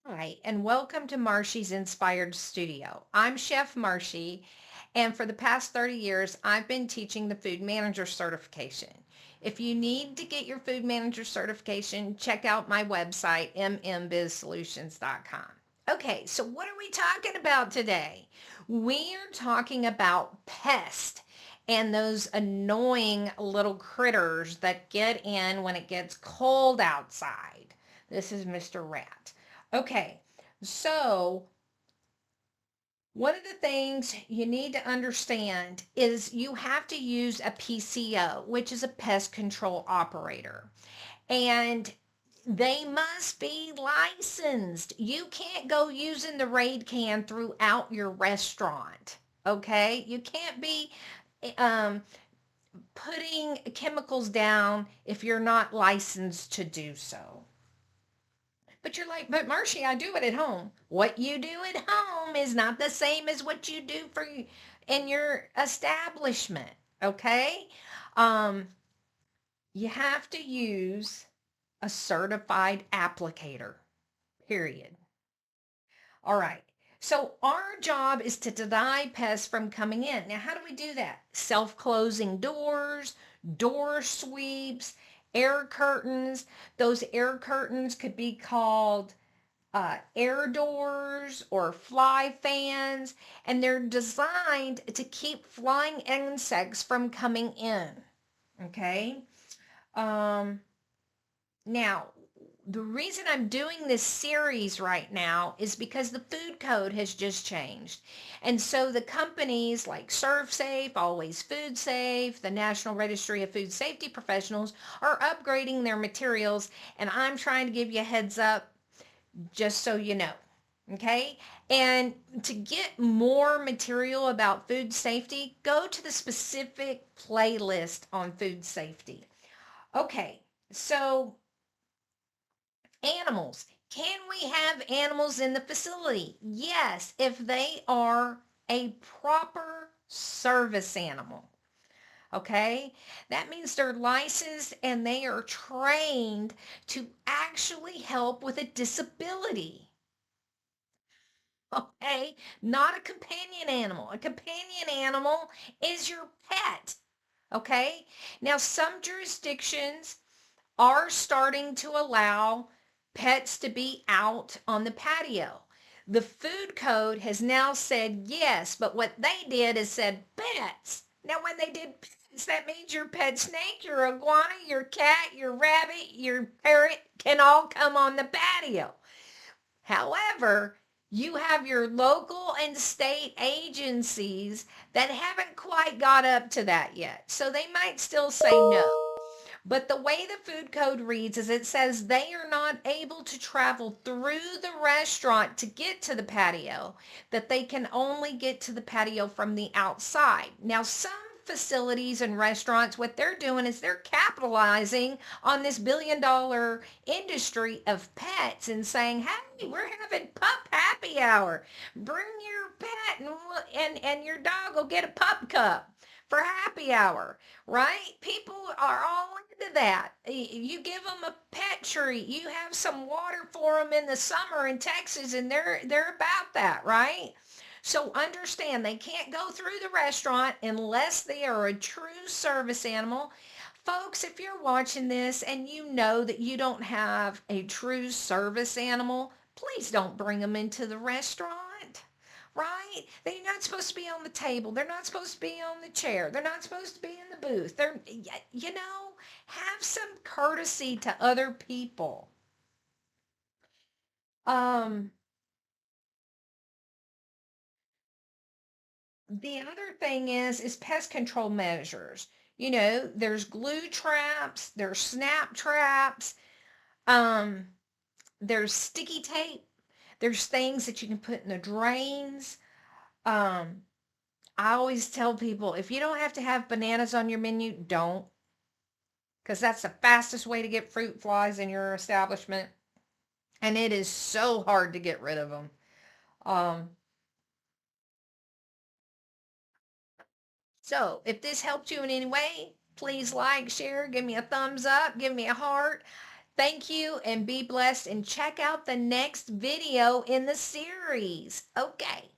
Hi, and welcome to Marshie's Inspired Studio. I'm Chef Marshie, and for the past 30 years, I've been teaching the food manager certification. If you need to get your food manager certification, check out my website, mmbizsolutions.com. Okay, so what are we talking about today? We are talking about pest and those annoying little critters that get in when it gets cold outside. This is Mr. Rat. Okay, so one of the things you need to understand is you have to use a PCO, which is a pest control operator. And they must be licensed. You can't go using the Raid can throughout your restaurant. Okay? You can't be um, putting chemicals down if you're not licensed to do so. But you're like, but Marcy, I do it at home. What you do at home is not the same as what you do for in your establishment. Okay? Um, you have to use a certified applicator. Period. All right. So our job is to deny pests from coming in. Now, how do we do that? Self-closing doors, door sweeps, air curtains. Those air curtains could be called air doors or fly fans, and they're designed to keep flying insects from coming in. Okay. Um, Now, the reason I'm doing this series right now is because the food code has just changed. And so the companies like ServSafe, Always Food Safe, the National Registry of Food Safety Professionals are upgrading their materials. And I'm trying to give you a heads up just so you know. Okay. And to get more material about food safety, go to the specific playlist on food safety. Okay. So, animals. Can we have animals in the facility? Yes, if they are a proper service animal. Okay, that means they're licensed and they are trained to actually help with a disability. Okay, not a companion animal. A companion animal is your pet. Okay, now some jurisdictions are starting to allow pets to be out on the patio. The food code has now said yes, but what they did is said pets. Now, when they did pets, that means your pet snake, your iguana, your cat, your rabbit, your parrot can all come on the patio. However, you have your local and state agencies that haven't quite got up to that yet. So they might still say no. But the way the food code reads is it says they are not able to travel through the restaurant to get to the patio, that they can only get to the patio from the outside. Now, some facilities and restaurants, what they're doing is they're capitalizing on this $1 billion industry of pets and saying, hey, we're having pup happy hour. Bring your pet and your dog will get a pup cup for happy hour, right? People are all into that. You give them a pet treat. You have some water for them in the summer in Texas, and they're about that, right? So understand they can't go through the restaurant unless they are a true service animal. Folks, if you're watching this and you know that you don't have a true service animal, please don't bring them into the restaurant, right? They're not supposed to be on the table. They're not supposed to be on the chair. They're not supposed to be in the booth. Have some courtesy to other people. Um, the other thing is pest control measures. There's glue traps, there's snap traps, um, there's sticky tape, there's things that you can put in the drains. Um, I always tell people if you don't have to have bananas on your menu, don't, because that's the fastest way to get fruit flies in your establishment. And it is so hard to get rid of them. Um, so if this helped you in any way, please like, share, give me a thumbs up, give me a heart. Thank you and be blessed and check out the next video in the series. Okay.